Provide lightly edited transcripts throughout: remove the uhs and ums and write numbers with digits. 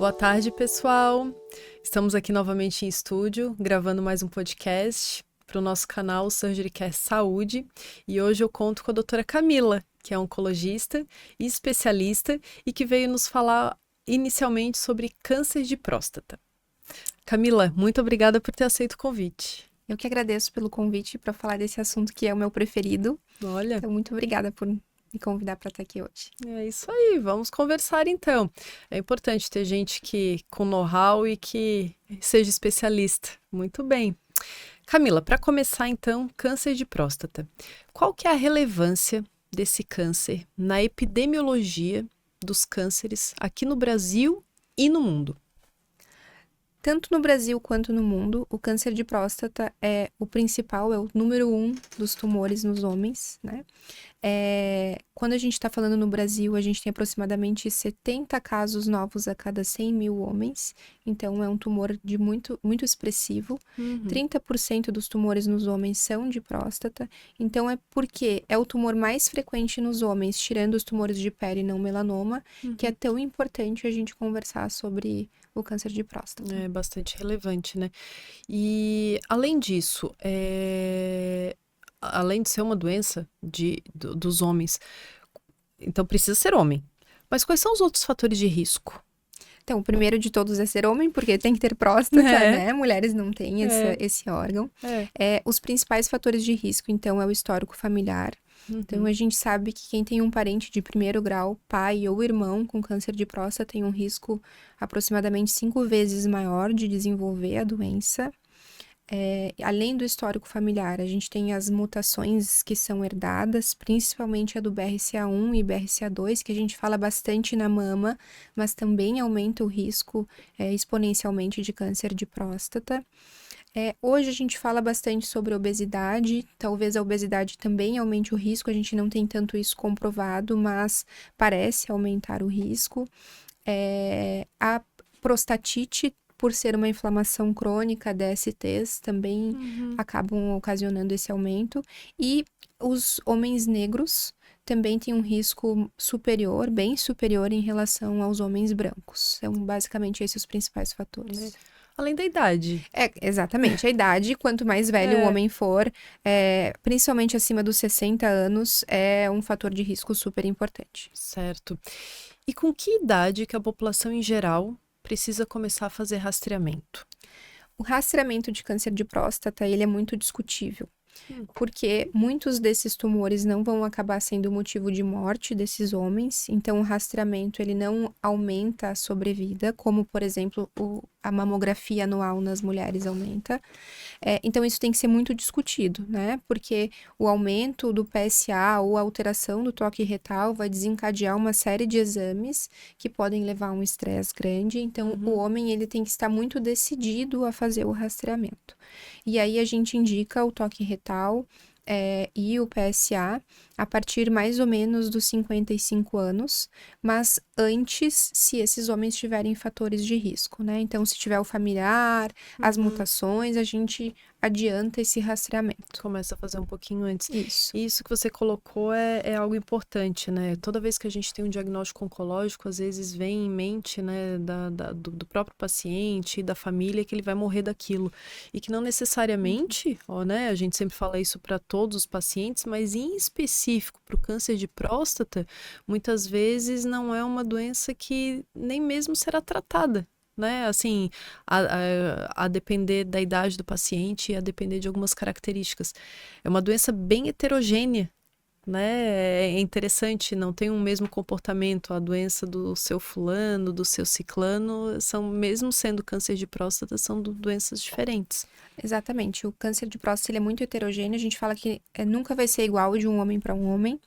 Boa tarde, pessoal. Estamos aqui novamente em estúdio, gravando mais um podcast para o nosso canal SurgeryCast Saúde. E hoje eu conto com a doutora Camila, que é oncologista e especialista e que veio nos falar inicialmente sobre câncer de próstata. Camila, muito obrigada por ter aceito o convite. Eu que agradeço pelo convite para falar desse assunto que é o meu preferido. Olha. Então, muito obrigada por me convidar para estar aqui hoje. É isso aí, vamos conversar então. É importante ter gente com know-how e que seja especialista. Muito bem. Camila, para começar então, câncer de próstata. Qual que é a relevância desse câncer na epidemiologia dos cânceres aqui no Brasil e no mundo? Tanto no Brasil quanto no mundo, o câncer de próstata é o principal, é o número 1 dos tumores nos homens, né? Quando a gente está falando no Brasil, a gente tem aproximadamente 70 casos novos a cada 100 mil homens. Então, é um tumor de muito expressivo. 30% dos tumores nos homens são de próstata. Então, é porque é o tumor mais frequente nos homens, tirando os tumores de pele e não melanoma, que é tão importante a gente conversar sobre o câncer de próstata. É bastante relevante, né? E, além disso, além de ser uma doença dos homens, então precisa ser homem. Mas quais são os outros fatores de risco? Então, o primeiro de todos é ser homem, porque tem que ter próstata, né? Mulheres não têm esse órgão. Os principais fatores de risco, então, é o histórico familiar. Então, a gente sabe que quem tem um parente de primeiro grau, pai ou irmão com câncer de próstata, tem um risco aproximadamente 5 vezes maior de desenvolver a doença. Além do histórico familiar, a gente tem as mutações que são herdadas, principalmente a do BRCA1 e BRCA2, que a gente fala bastante na mama, mas também aumenta o risco exponencialmente de câncer de próstata. Hoje a gente fala bastante sobre obesidade, talvez a obesidade também aumente o risco, a gente não tem tanto isso comprovado, mas parece aumentar o risco. A prostatite, por ser uma inflamação crônica, DSTs, também acabam ocasionando esse aumento. E os homens negros também têm um risco superior, bem superior em relação aos homens brancos. São basicamente esses os principais fatores. Além da idade. Exatamente. A idade, quanto mais velho o homem for, principalmente acima dos 60 anos, é um fator de risco super importante. Certo. E com que idade que a população em geral precisa começar a fazer rastreamento? O rastreamento de câncer de próstata, ele é muito discutível. Porque muitos desses tumores não vão acabar sendo motivo de morte desses homens, então o rastreamento ele não aumenta a sobrevida, como por exemplo a mamografia anual nas mulheres aumenta. Então isso tem que ser muito discutido, né? Porque o aumento do PSA ou a alteração do toque retal vai desencadear uma série de exames que podem levar a um estresse grande, então o homem ele tem que estar muito decidido a fazer o rastreamento. E aí a gente indica o toque retal e o PSA a partir mais ou menos dos 55 anos, mas antes, se esses homens tiverem fatores de risco, né? Então, se tiver o familiar, as mutações, a gente adianta esse rastreamento. Começa a fazer um pouquinho antes. Isso Que você colocou é algo importante, né? Toda vez que a gente tem um diagnóstico oncológico, às vezes vem em mente, né, do próprio paciente, da família, que ele vai morrer daquilo. E que não necessariamente, né, a gente sempre fala isso para todos os pacientes, mas em específico para o câncer de próstata, muitas vezes não é uma doença que nem mesmo será tratada, né? Assim, a depender da idade do paciente, a depender de algumas características. É uma doença bem heterogênea, né? É interessante, não tem um mesmo comportamento. A doença do seu fulano, do seu ciclano, mesmo sendo câncer de próstata, são doenças diferentes. Exatamente. O câncer de próstata ele é muito heterogêneo. A gente fala que nunca vai ser igual de um homem para um homem.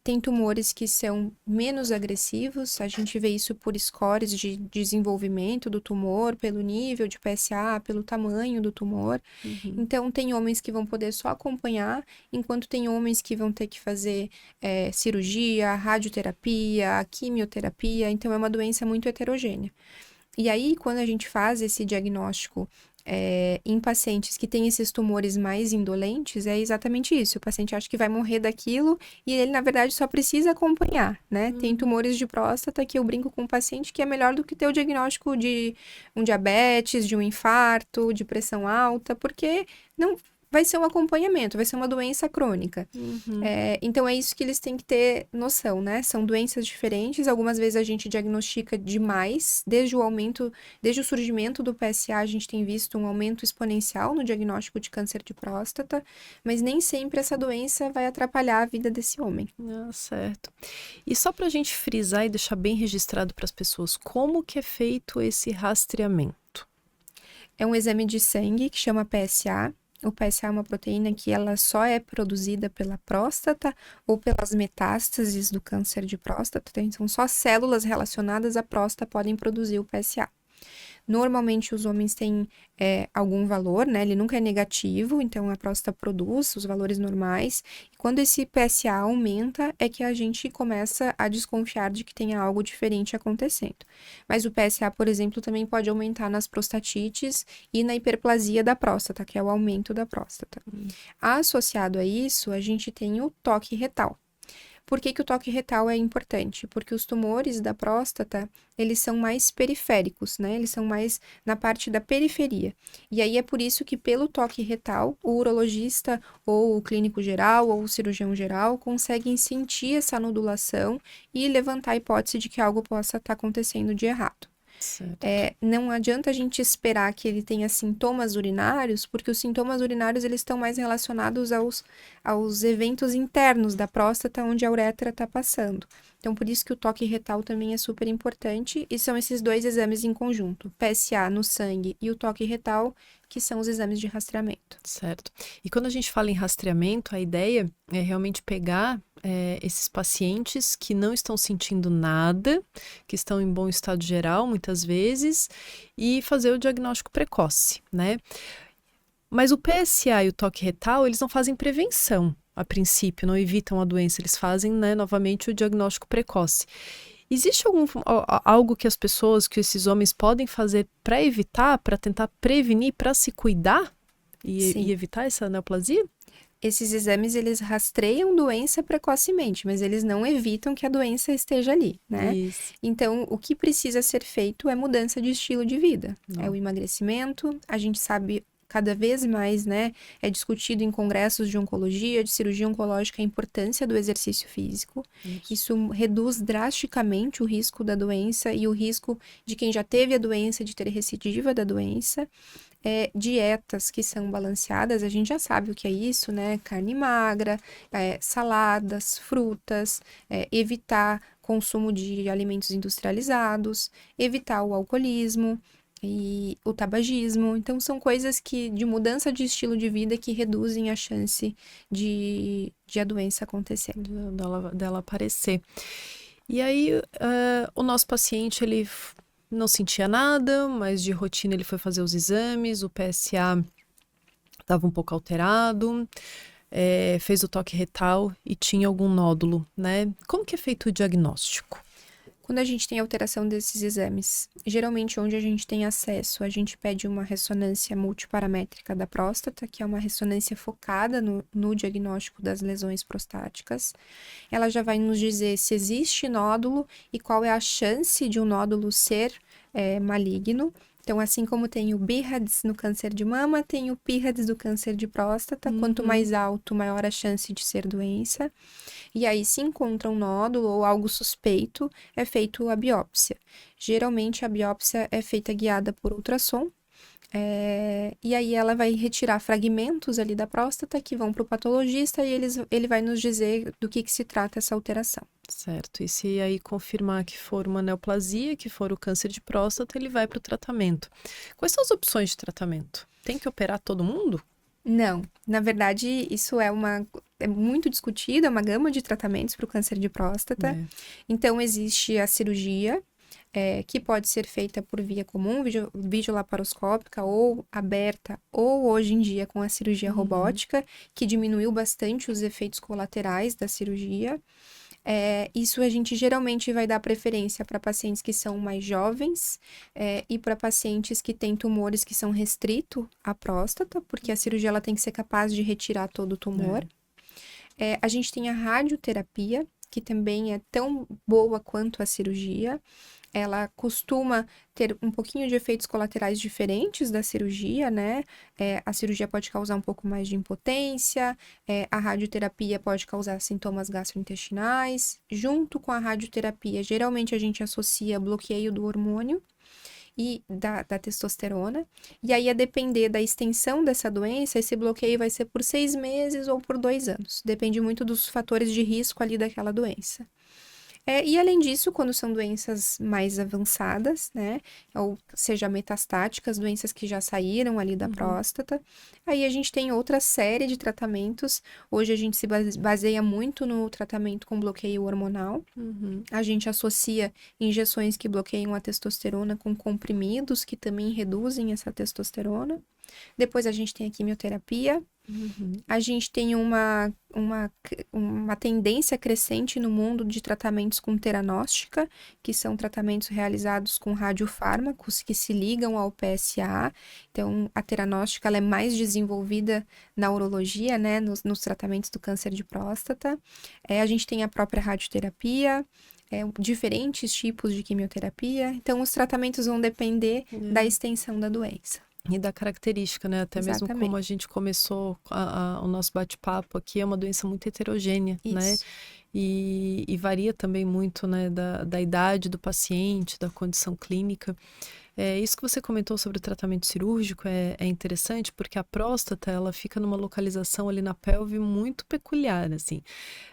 Tem tumores que são menos agressivos. A gente vê isso por scores de desenvolvimento do tumor, pelo nível de PSA, pelo tamanho do tumor. Então, tem homens que vão poder só acompanhar, enquanto tem homens que vão ter que fazer cirurgia, radioterapia, quimioterapia. Então, é uma doença muito heterogênea. E aí, quando a gente faz esse diagnóstico em pacientes que têm esses tumores mais indolentes, é exatamente isso. O paciente acha que vai morrer daquilo e ele, na verdade, só precisa acompanhar, né? Tem tumores de próstata que eu brinco com o paciente que é melhor do que ter o diagnóstico de um diabetes, de um infarto, de pressão alta, porque não vai ser um acompanhamento, vai ser uma doença crônica. Então, é isso que eles têm que ter noção, né? São doenças diferentes, algumas vezes a gente diagnostica demais, desde o surgimento do PSA, a gente tem visto um aumento exponencial no diagnóstico de câncer de próstata, mas nem sempre essa doença vai atrapalhar a vida desse homem. Certo. E só para a gente frisar e deixar bem registrado para as pessoas, como que é feito esse rastreamento? É um exame de sangue que chama PSA. O PSA é uma proteína que ela só é produzida pela próstata ou pelas metástases do câncer de próstata. Então, só células relacionadas à próstata podem produzir o PSA. Normalmente, os homens têm algum valor, né? Ele nunca é negativo, então a próstata produz os valores normais. E quando esse PSA aumenta, é que a gente começa a desconfiar de que tenha algo diferente acontecendo. Mas o PSA, por exemplo, também pode aumentar nas prostatites e na hiperplasia da próstata, que é o aumento da próstata. Associado a isso, a gente tem o toque retal. Por que o toque retal é importante? Porque os tumores da próstata, eles são mais periféricos, né? Eles são mais na parte da periferia. E aí é por isso que pelo toque retal, o urologista ou o clínico geral ou o cirurgião geral conseguem sentir essa nodulação e levantar a hipótese de que algo possa estar acontecendo de errado. Não adianta a gente esperar que ele tenha sintomas urinários, porque os sintomas urinários eles estão mais relacionados aos eventos internos da próstata, onde a uretra está passando. Então, por isso que o toque retal também é super importante, e são esses dois exames em conjunto, PSA no sangue e o toque retal, que são os exames de rastreamento. Certo. E quando a gente fala em rastreamento, a ideia é realmente pegar esses pacientes que não estão sentindo nada, que estão em bom estado geral, muitas vezes, e fazer o diagnóstico precoce, né? Mas o PSA e o toque retal, eles não fazem prevenção, a princípio, não evitam a doença, eles fazem, né, novamente o diagnóstico precoce. Existe algo que as pessoas, que esses homens podem fazer para evitar, para tentar prevenir, para se cuidar e evitar essa neoplasia? Esses exames, eles rastreiam doença precocemente, mas eles não evitam que a doença esteja ali, né? Isso. Então, o que precisa ser feito é mudança de estilo de vida. É o emagrecimento, a gente sabe cada vez mais, né, é discutido em congressos de oncologia, de cirurgia oncológica, a importância do exercício físico. Isso reduz drasticamente o risco da doença e o risco de quem já teve a doença, de ter recidiva da doença. Dietas que são balanceadas, a gente já sabe o que é isso, né? Carne magra, saladas, frutas, evitar consumo de alimentos industrializados, evitar o alcoolismo e o tabagismo. Então, são coisas de mudança de estilo de vida que reduzem a chance de a doença acontecer. Dela aparecer. E aí, o nosso paciente, ele não sentia nada, mas de rotina ele foi fazer os exames, o PSA estava um pouco alterado, fez o toque retal e tinha algum nódulo, né? Como que é feito o diagnóstico? Quando a gente tem alteração desses exames, geralmente onde a gente tem acesso, a gente pede uma ressonância multiparamétrica da próstata, que é uma ressonância focada no diagnóstico das lesões prostáticas. Ela já vai nos dizer se existe nódulo e qual é a chance de um nódulo ser maligno. Então, assim como tem o BIRADS no câncer de mama, tem o PIRADS do câncer de próstata. Quanto mais alto, maior a chance de ser doença. E aí, se encontra um nódulo ou algo suspeito, é feito a biópsia. Geralmente, a biópsia é feita guiada por ultrassom. E aí ela vai retirar fragmentos ali da próstata que vão para o patologista e ele vai nos dizer do que se trata essa alteração. Certo. E se aí confirmar que for uma neoplasia, que for o câncer de próstata, ele vai para o tratamento. Quais são as opções de tratamento? Tem que operar todo mundo? Não. Na verdade, isso é muito discutido, é uma gama de tratamentos para o câncer de próstata. Então, existe a cirurgia, que pode ser feita por via comum, videolaparoscópica ou aberta, ou hoje em dia com a cirurgia robótica, que diminuiu bastante os efeitos colaterais da cirurgia. Isso a gente geralmente vai dar preferência para pacientes que são mais jovens e para pacientes que têm tumores que são restritos à próstata, porque a cirurgia ela tem que ser capaz de retirar todo o tumor. A gente tem a radioterapia, que também é tão boa quanto a cirurgia. Ela costuma ter um pouquinho de efeitos colaterais diferentes da cirurgia, né? A cirurgia pode causar um pouco mais de impotência, a radioterapia pode causar sintomas gastrointestinais. Junto com a radioterapia, geralmente a gente associa bloqueio do hormônio e da testosterona. E aí, a depender da extensão dessa doença, esse bloqueio vai ser por 6 meses ou por 2 anos. Depende muito dos fatores de risco ali daquela doença. E além disso, quando são doenças mais avançadas, né, ou seja, metastáticas, doenças que já saíram ali da próstata, aí a gente tem outra série de tratamentos. Hoje a gente se baseia muito no tratamento com bloqueio hormonal. A gente associa injeções que bloqueiam a testosterona com comprimidos que também reduzem essa testosterona. Depois a gente tem a quimioterapia. A gente tem uma tendência crescente no mundo de tratamentos com teranóstica, que são tratamentos realizados com radiofármacos que se ligam ao PSA. Então, a teranóstica ela é mais desenvolvida na urologia, né, nos tratamentos do câncer de próstata. A gente tem a própria radioterapia, diferentes tipos de quimioterapia. Então, os tratamentos vão depender da extensão da doença. E da característica, né? Até mesmo como a gente começou o nosso bate-papo aqui, é uma doença muito heterogênea, né? E varia também muito, né, da idade do paciente, da condição clínica. Isso que você comentou sobre o tratamento cirúrgico é interessante, porque a próstata, ela fica numa localização ali na pelve muito peculiar, assim.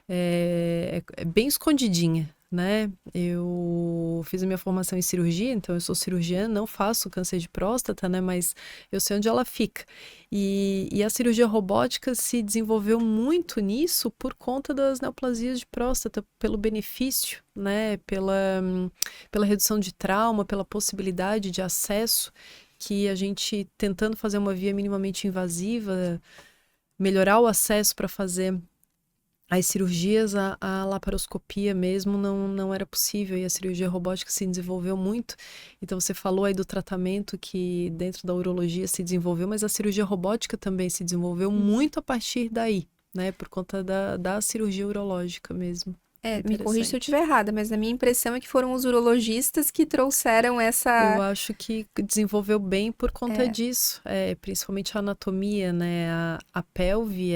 É bem escondidinha, né? Eu fiz a minha formação em cirurgia, então eu sou cirurgiã, não faço câncer de próstata, né? Mas eu sei onde ela fica. E a cirurgia robótica se desenvolveu muito nisso por conta das neoplasias de próstata, pelo benefício, né? Pela redução de trauma, pela possibilidade de acesso, que a gente tentando fazer uma via minimamente invasiva, melhorar o acesso para fazer as cirurgias, a laparoscopia mesmo não era possível, e a cirurgia robótica se desenvolveu muito. Então você falou aí do tratamento que dentro da urologia se desenvolveu, mas a cirurgia robótica também se desenvolveu muito a partir daí, né? Por conta da cirurgia urológica mesmo. Me corrija se eu estiver errada, mas a minha impressão é que foram os urologistas que trouxeram essa... Eu acho que desenvolveu bem por conta disso, principalmente a anatomia, né? A pelve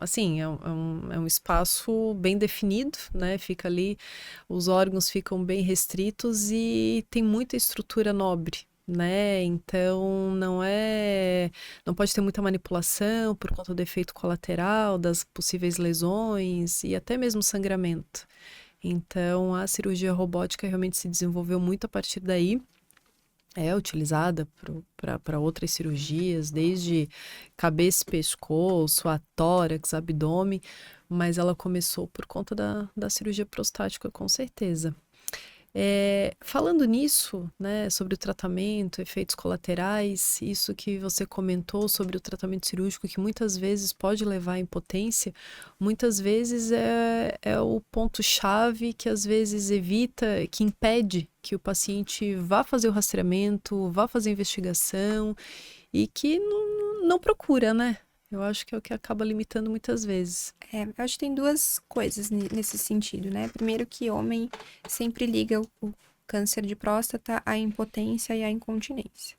assim, é um espaço bem definido, né? Fica ali, os órgãos ficam bem restritos e tem muita estrutura nobre, né? Então não pode ter muita manipulação por conta do efeito colateral, das possíveis lesões e até mesmo sangramento. Então a cirurgia robótica realmente se desenvolveu muito a partir daí. É utilizada para outras cirurgias, desde cabeça e pescoço, a tórax, abdômen, mas ela começou por conta da cirurgia prostática, com certeza. Falando nisso, né, sobre o tratamento, efeitos colaterais, isso que você comentou sobre o tratamento cirúrgico, que muitas vezes pode levar à impotência, muitas vezes é o ponto-chave que às vezes evita, que impede que o paciente vá fazer o rastreamento, vá fazer a investigação e que não procura, né? Eu acho que é o que acaba limitando muitas vezes. Eu acho que tem duas coisas nesse sentido, né? Primeiro que homem sempre liga o câncer de próstata à impotência e à incontinência.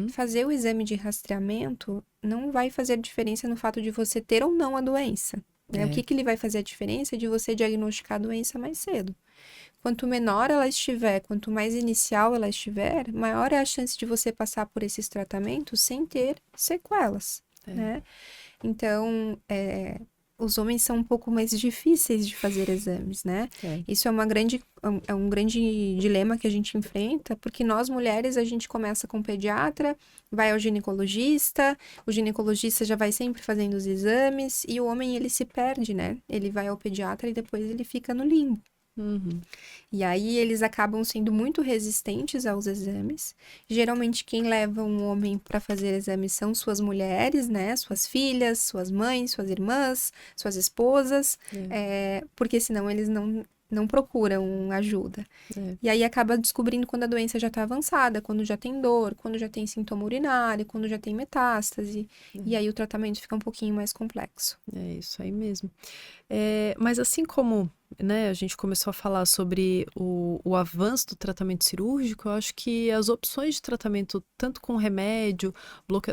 Fazer o exame de rastreamento não vai fazer diferença no fato de você ter ou não a doença, né? O que ele vai fazer a diferença é de você diagnosticar a doença mais cedo. Quanto menor ela estiver, quanto mais inicial ela estiver, maior é a chance de você passar por esses tratamentos sem ter sequelas, né? Então, os homens são um pouco mais difíceis de fazer exames, né? Isso é um grande dilema que a gente enfrenta, porque nós mulheres, a gente começa com o pediatra, vai ao ginecologista, o ginecologista já vai sempre fazendo os exames, e o homem, ele se perde, né? Ele vai ao pediatra e depois ele fica no limbo. E aí eles acabam sendo muito resistentes aos exames. Geralmente quem leva um homem para fazer exames são suas mulheres, né? Suas filhas, suas mães, suas irmãs, suas esposas, porque senão eles não procuram ajuda. E aí acaba descobrindo quando a doença já está avançada, quando já tem dor, quando já tem sintoma urinário, quando já tem metástase. E aí o tratamento fica um pouquinho mais complexo. É isso aí mesmo. Mas assim como, né, a gente começou a falar sobre o avanço do tratamento cirúrgico, eu acho que as opções de tratamento, tanto com remédio,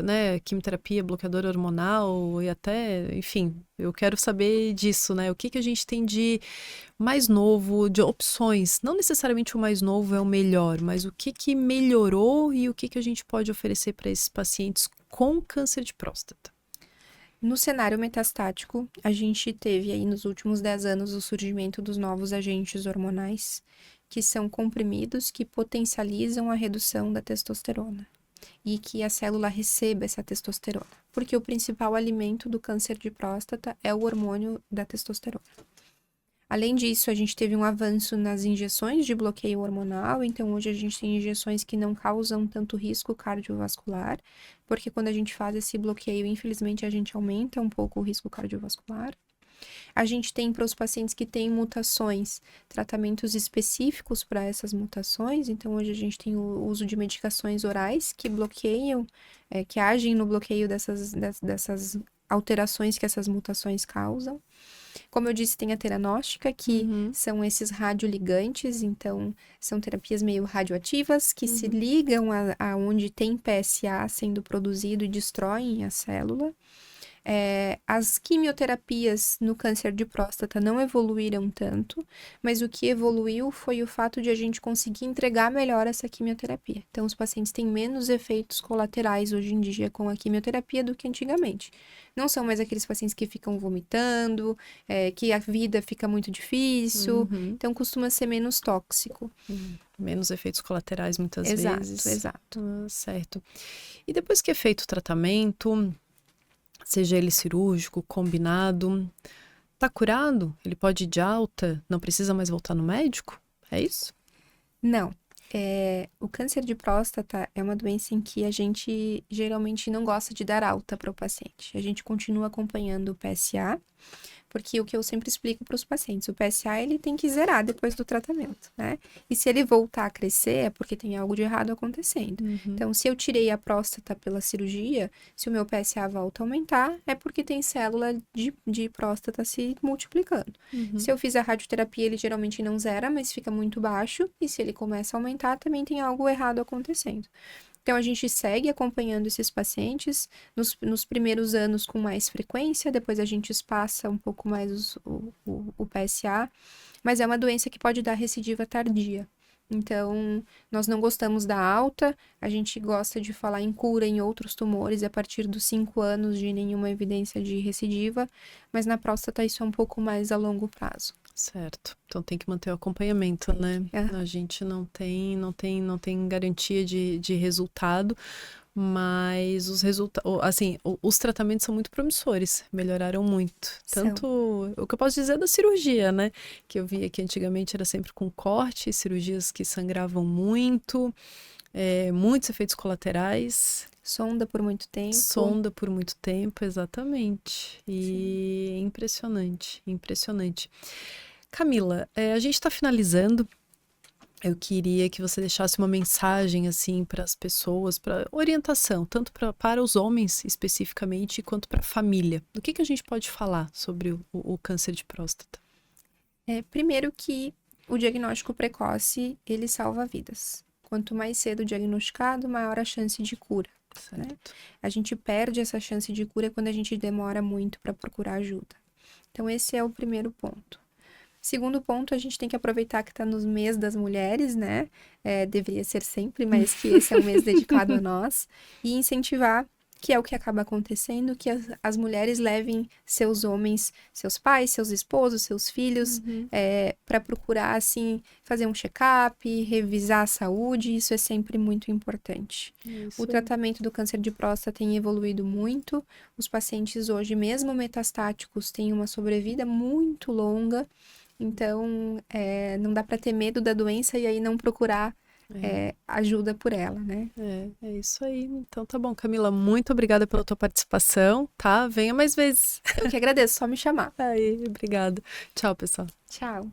né, quimioterapia, bloqueador hormonal e até, enfim, eu quero saber disso, né? O que a gente tem de mais novo, de opções. Não necessariamente o mais novo é o melhor, mas o que melhorou e o que a gente pode oferecer para esses pacientes com câncer de próstata. No cenário metastático, a gente teve aí nos últimos 10 anos o surgimento dos novos agentes hormonais, que são comprimidos que potencializam a redução da testosterona e que a célula receba essa testosterona, porque o principal alimento do câncer de próstata é o hormônio da testosterona. Além disso, a gente teve um avanço nas injeções de bloqueio hormonal, então hoje a gente tem injeções que não causam tanto risco cardiovascular, porque quando a gente faz esse bloqueio, infelizmente a gente aumenta um pouco o risco cardiovascular. A gente tem para os pacientes que têm mutações, tratamentos específicos para essas mutações, então hoje a gente tem o uso de medicações orais que bloqueiam, que agem no bloqueio dessas alterações que essas mutações causam. Como eu disse, tem a teranóstica, que são esses radioligantes, então são terapias meio radioativas que se ligam a onde tem PSA sendo produzido e destroem a célula. As quimioterapias no câncer de próstata não evoluíram tanto, mas o que evoluiu foi o fato de a gente conseguir entregar melhor essa quimioterapia. Então, os pacientes têm menos efeitos colaterais hoje em dia com a quimioterapia do que antigamente. Não são mais aqueles pacientes que ficam vomitando, que a vida fica muito difícil, então costuma ser menos tóxico. Menos efeitos colaterais muitas vezes. Exato. Certo. E depois que é feito o tratamento, seja ele cirúrgico, combinado, tá curado? Ele pode ir de alta? Não precisa mais voltar no médico? É isso? Não. O câncer de próstata é uma doença em que a gente geralmente não gosta de dar alta para o paciente. A gente continua acompanhando o PSA, porque o que eu sempre explico para os pacientes, o PSA ele tem que zerar depois do tratamento, né? E se ele voltar a crescer é porque tem algo de errado acontecendo. Então, se eu tirei a próstata pela cirurgia, se o meu PSA volta a aumentar, é porque tem célula de próstata se multiplicando. Se eu fiz a radioterapia, ele geralmente não zera, mas fica muito baixo, e se ele começa a aumentar, também tem algo errado acontecendo. Então, a gente segue acompanhando esses pacientes nos primeiros anos com mais frequência, depois a gente espaça um pouco mais o PSA, mas é uma doença que pode dar recidiva tardia. Então, nós não gostamos da alta, a gente gosta de falar em cura em outros tumores a partir dos 5 anos de nenhuma evidência de recidiva, mas na próstata isso é um pouco mais a longo prazo. Certo. Então tem que manter o acompanhamento, né? A gente não tem garantia de resultado, mas os tratamentos são muito promissores, melhoraram muito. Tanto o que eu posso dizer da cirurgia, né? Que eu via que antigamente era sempre com corte, cirurgias que sangravam muito, muitos efeitos colaterais. Sonda por muito tempo. Exatamente. E impressionante. Camila, a gente está finalizando. Eu queria que você deixasse uma mensagem, assim, para as pessoas, para orientação, tanto para os homens especificamente, quanto para a família. Do que a gente pode falar sobre o câncer de próstata? Primeiro que o diagnóstico precoce, ele salva vidas. Quanto mais cedo diagnosticado, maior a chance de cura. Né? A gente perde essa chance de cura quando a gente demora muito para procurar ajuda. Então, esse é o primeiro ponto. Segundo ponto, a gente tem que aproveitar que está no mês das mulheres, né? Deveria ser sempre, mas que esse é um mês dedicado a nós. E incentivar, que é o que acaba acontecendo, que as mulheres levem seus homens, seus pais, seus esposos, seus filhos, para procurar, assim, fazer um check-up, revisar a saúde, isso é sempre muito importante. O tratamento do câncer de próstata tem evoluído muito, os pacientes hoje, mesmo metastáticos, têm uma sobrevida muito longa, Então, não dá para ter medo da doença e aí não procurar ajuda por ela, né? É isso aí. Então tá bom, Camila, muito obrigada pela tua participação, tá? Venha mais vezes. Eu que agradeço, só me chamar. Aí, obrigada. Tchau, pessoal. Tchau.